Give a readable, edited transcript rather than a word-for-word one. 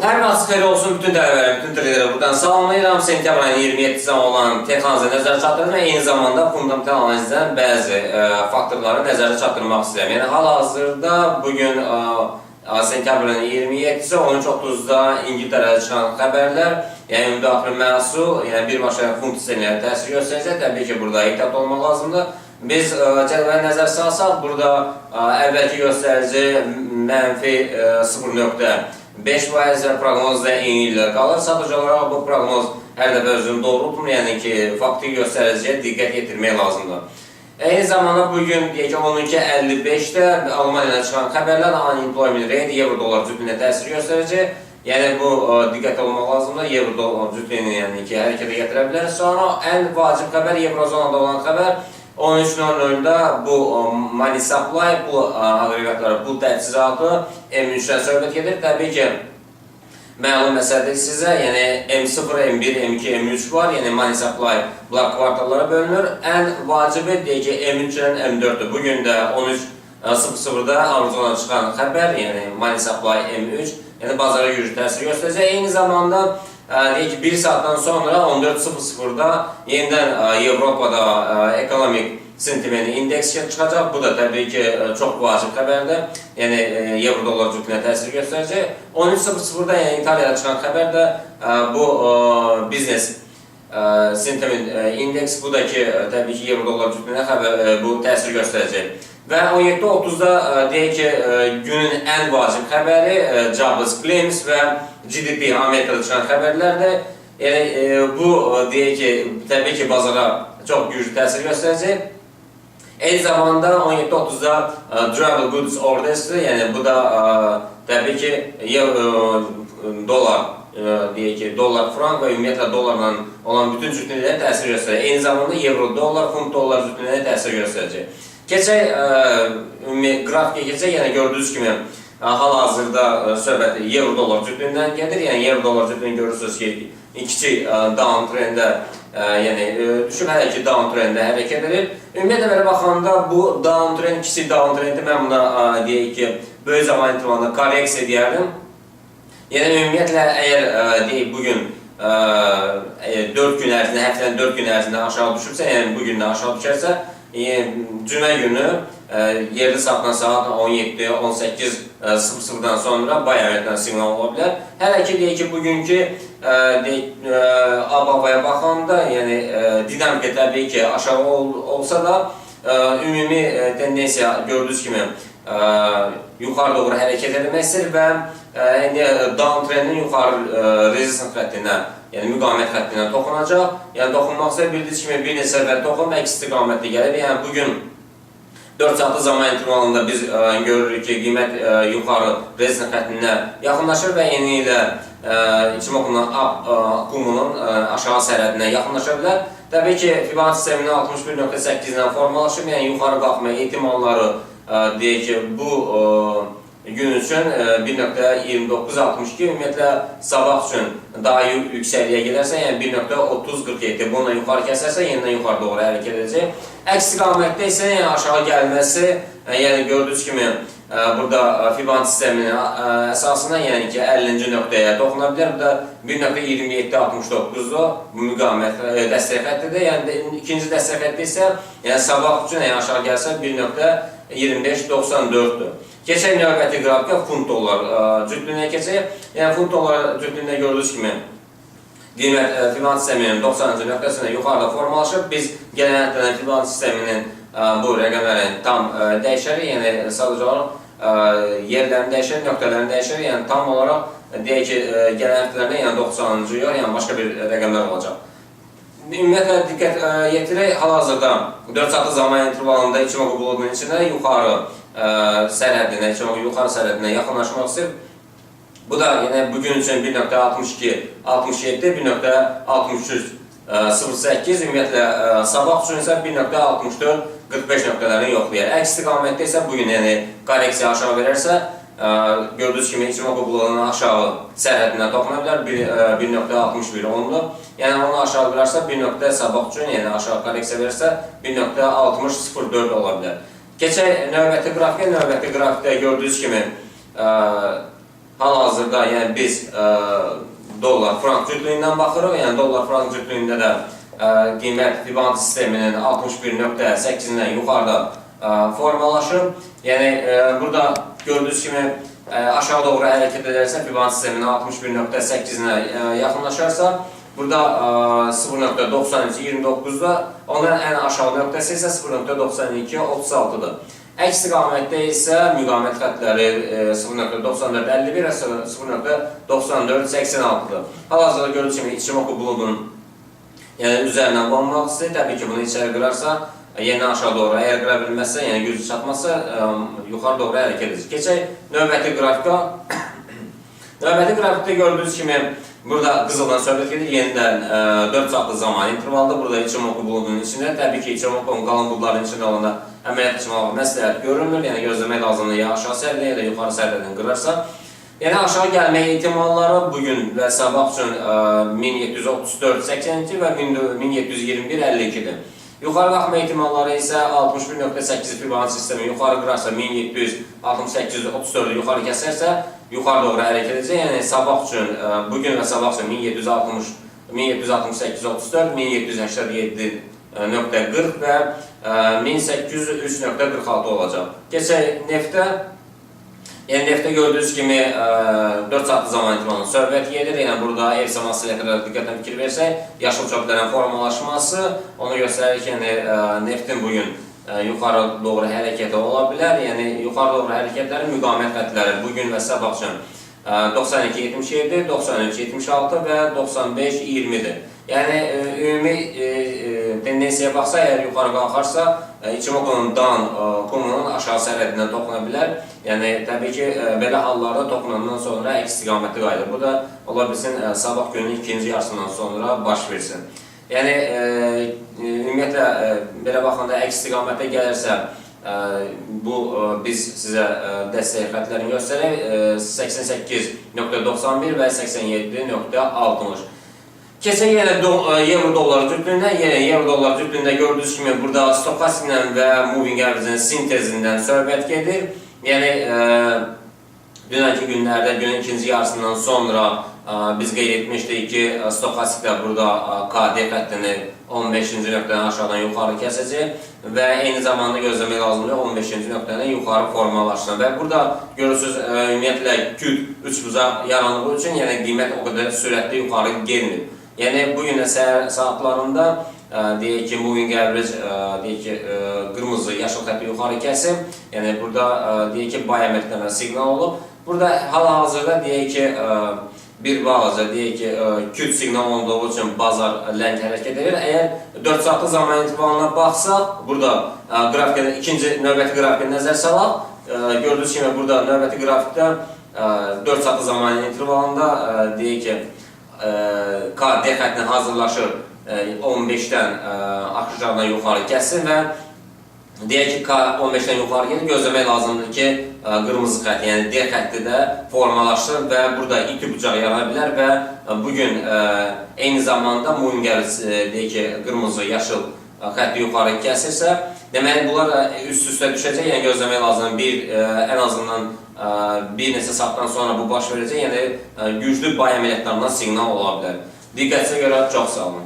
Hər vaxt xeyir olsun bütün tələbələr, bütün traderlər buradan salamlayıram. Sentyabr ayının 27-si olan texanizə nəzərə çatdırdım və eyni zamanda fundamental analizdən bəzi faktorları nəzərə çatdırmaq istəyirəm. Yəni hal-hazırda bugün sentyabr ayının 27-si 13:30-da İngiltərədə çıxan xəbərlər, yəni müdaxilə məhsul, yəni birbaşa funt hissələrə təsir göstərəcək. Təbii ki, burada ehtiyatlı olmaq lazımdır. Biz cədvələ nəzər salsaq, burada əvvəlki göstərici mənfi 0.5% proqnozda eyni ilə qalır. Sadəcə olaraq bu proqnoz hər dəfə özünü doğrultmur, yəni ki, faktiki göstəriciyə diqqət yetirmək lazımdır. Eyni zamanda bugün 12:55-də Almaniyadan çıxan xəbərlər unemployment rate euro-dollar cütlüyünə təsir göstərəcək. Yəni bu diqqət olmaq lazımdır. Euro-dollar cütlüyünü yəni ki, hərəkətə gətirə bilər. Sonra ən vacib xəbər Eurozonada olan xəbər 13:00-da bu money supply, bu aqreqatlar, bu təchizatı M3-dən söhbət gedir. Təbii ki, məlum məsələdir sizə, yəni M0, M1, M2, M3 var, yəni money supply bunlar kvartallara bölünür. Ən vacibi deyək ki, M3-dən M4-dür. Bugün də 13:00-da Amazondan çıxan xəbər, yəni money supply M3, yəni bazara güclü təsir göstərəcək. Eyni zamanda deyək ki, 1 saatdan sonra 14:00-da yenidən Avropada ekonomik sentiment indeksi çıxacaq. Bu da təbii ki, çox vacib xəbərdir. Yəni, euro-dollar cütlüyünə təsir göstərəcək. 13:00-da yəni İtaliyada çıxan xəbər də bu biznes sentiment indeksi, bu da ki, təbii ki, euro-dollar cütlüyünə bu təsir göstərəcək. Və 17:30-da deyək ki, günün ən vacib xəbəri jobless claims və GDP Amerikada çıxan xəbərlərdir. Yəni, bu deyək ki, təbii ki, bazara çox güclü təsir göstərəcək. Eyni zamanda 17:30-da durable goods orders'dir. Yəni, bu da təbii ki, dolar, deyək ki, dolar frank və ümumiyyətlə dollarla olan bütün cütlüyünə təsir göstərəcək. Eyni zamanda euro-dollar, funt-dollar cütlüyünə təsir göstərəcək. Keçək, qrafikə keçək, yəni gördüyünüz kimi hal-hazırda söhbət euro-dollar cütlüyündən gedir. Yəni, euro-dollar cütlüyünü görürsünüz ki, kiçik downtrenddə, yəni düşüb hələ ki downtrenddə hərəkət edir. Ümumiyyətlə belə baxanda bu downtrend, kiçik downtrendi mən buna deyək ki, böyük zaman intervalında korreksiya deyərdim. Yəni, ümumiyyətlə əgər deyək bugün 4 gün ərzində, həftənin 4 gün ərzində aşağı düşübsə, yəni bugün də aşağı düşərsə, cümə günü yerli saatdan saat 17-18:00-dan sonra bayağı siqnal ola bilər. Hələ ki, deyək ki, bugünkü ABAV-ya baxanda, yəni dinamika təbii ki, aşağı olsa da, ümumi tendensiya gördüyünüz kimi yuxarı doğru hərəkət edilməkdir və downtrendin yuxarı rezistans xəttinə, yəni müqamət xəttinə toxunacaq. Yəni, toxunmaqsa bildiyiniz kimi bir neçə səfər toxunma əks istiqamətli gəlir. Yəni, bugün 4 saatlı zaman intervalında biz görürük ki, qiymət yuxarı rezistans xəttinə yaxınlaşır və yeni ilə İçimokunun akumunun aşağı sərhədinə yaxınlaşa bilər. Təbii ki, Fibonacci sisteminin 61.8-dən formalaşıb, yəni yuxarı qalxma ehtimalları deyək ki, bu gün üçün 1.2962, ümumiyyətlə sabah üçün daha yüksəkliyə gedərsə, yəni 1.3047, bununla yuxarı kəsərsə, yenidən yuxarı doğru hərəkət edəcək. Əks istiqamətdə isə yəni aşağı gəlməsi, yəni gördüyünüz kimi burada Fibonacci sisteminin əsasına, yəni ki, 50-ci nöqtəyə toxuna bilər. Bu da 1.2769-dur, bu müqamət dəstək xəttidir. Yəni, ikinci dəstək xətti isə sabah üçün aşağı gəlsə 1.2594-dür. Keçək növbəti qrafikə funt dollar cütlüyünə keçək. Yəni, funt dollar cütlüyündə gördüyünüz kimi qiymət Fibonacci sisteminin 90-cı nöqtəsində yuxarıda formalaşıb. Biz gələn həftədən Fibonacci sisteminin bu rəqəmlərin tam dəyişərik, yəni sadəcə olaraq yerlərini dəyişərik, nöqtələrini dəyişərik, yəni tam olaraq deyək ki, gələn həftələrdə yəni 90-cı yox, yəni başqa bir rəqəmlər olacaq. Ümumiyyətlə diqqət yetirək, hal-hazırda 4 saatlı zaman intervalında İçimoku blokun içində yuxarı sərhədinə, yuxarı sərhədinə yaxınlaşmaq istəyir. Bu da yəni bugün üçün 1.6267, 1.6308, ümumiyyətlə sabah üçün isə 1.6445 nöqtələrini yoxlayır. Əks istiqamətdə isə bugün yəni korreksiya aşağı verərsə, gördüyünüz kimi İçimoku blokunun aşağı sərhədinə toxuna bilər, 1.6110-dur. Yəni onu aşağı verərsə, sabah üçün yəni aşağı korreksiya verərsə 1.6004 ola bilər. Keçək növbəti qrafikə. Növbəti grafikdə gördüyünüz kimi hal-hazırda yəni biz dollar frank cütlüyündən baxırıq. Yəni dollar frank cütlüyündə də qiymət Fibonacci sisteminin 61.8-dən yuxarıda formalaşır. Yəni burada gördüyünüz kimi aşağı doğru hərəkət edərsə Fibonacci sisteminin 61.8-nə yaxınlaşarsa burada 0.9329-da, onların ən aşağı nöqtəsi isə 0.9236-dır. Əks istiqamətdə isə müqavimət xətləri 0.9451 və 0.9486-dır. Hal-hazırda gördüyünüz kimi Ichimoku buludunun üzərindən qonmaq istəyir. Təbii ki, bunu içəri qırarsa, yeni aşağı doğru, əgər qıra bilməzsə, yəni gücü çatmazsa, yuxarı doğru hərəkət edəcək. Keçək növbəti qrafika. Növbəti qrafikdə gördüyünüz kimi burada qızıldan söhbət gedir. Yenidən 4 saatlı zaman intervalda. Burada Ichimoku buludunun içində. Təbii ki, Ichimoku'nun qalın buludların içində olanda əməliyyat içməyə məsləhət görünmür. Yəni gözləmək lazımdır ya aşağı sərdə ya da yuxarı sərdədən qırarsa. Yəni aşağı gəlmək ehtimalları bugün və sabah üçün 1734.82 və 1721.52-dir. Yuxarı qalxma ehtimalları isə 61.8 Fibonacci sistemi yuxarı qırarsa 1768.34-ü yuxarı kəsərsə yuxarı doğru hərəkət edəcək. Yəni sabah üçün, bugün və sabah üçün 1768.34, 1787.40 və 1803.46 olacaq. Keçək neftə. Yəni neftə gördüyünüz kimi 4 saatlı zaman intervalının söhbət gedir. Yəni burada efsaması ilə qədər diqqətlə fikir versək, yaşıl çöplərin formalaşması onu göstərir ki, yəni neftin bugün yuxarı doğru hərəkəti ola bilər. Yəni yuxarı doğru hərəkətlərin müqavimət xətləri bugün və sabah üçün 92.77, 93.76 və 95.20-dir. Yəni ümumi tendensiyaya baxsa, əgər yuxarı qalxarsa, Ichimoku'nun dan kumunun aşağı sərhəddindən toxuna bilər. Yəni təbii ki, belə hallarda toxunandan sonra əks istiqamətli qayıdır. Bu da ola bilsin sabah günün ikinci yarısından sonra baş versin. Yəni ümumiyyətlə belə baxanda əks istiqamətə gəlirsə, biz sizə dəstək xətlərini göstərək 88.91 və 87.60. Keçək yenə euro-dollar cütlüyündə. Yenə euro-dollar cütlüyündə gördüyünüz kimi burada stokastiklə və moving average-in sintezindən söhbət gedir. Yəni dünənki günlərdə, günün ikinci yarısından sonra biz qeyd etmişdik ki, stokastiklə burada KD xəttini 15-ci nöqtədən aşağıdan yuxarı kəsəcək və eyni zamanda gözləmək lazımdır 15-ci nöqtədən yuxarı formalaşsın. Və burada görürsünüz, ümumiyyətlə küt üçbucaq yarandığı üçün yəni qiymət o qədər sürətli yuxarı gelmir. Yəni bugün səhər saatlarında deyək ki, moving average deyək ki, qırmızı, yaşıl xətti yuxarı kəsib. Yəni burada deyək ki, buy əməkləmə siqnal olub. Burada hal-hazırda deyək ki, bir balaca deyək ki, küt siqnal olduğu üçün bazar ləng hərəkət edir. Əgər 4 saatlı zaman intervalına baxsaq, burada ikinci növbəti qrafikə nəzər salaq. Gördüyünüz kimi burada növbəti qrafikdə 4 saatlı zaman intervalında deyək ki, KD xəttini hazırlaşır 15-dən axışlardan yuxarı kəssin və deyək ki, 15-dən yuxarı gelir, gözləmək lazımdır ki, qırmızı xətt, yəni D xətti də formalaşır və burada iti bucaq yarana bilər və bugün eyni zamanda moving average deyək ki, qırmızı, yaşıl xətti yuxarı kəsirsə, deməli bunlar üst-üstə düşəcək, yəni gözləmək lazımdır. Ən azından bir neçə saatdan sonra bu baş verəcək, yəni güclü buy əməliyyatlarından siqnal ola bilər. Diqqətinizə görə çox sağ olun.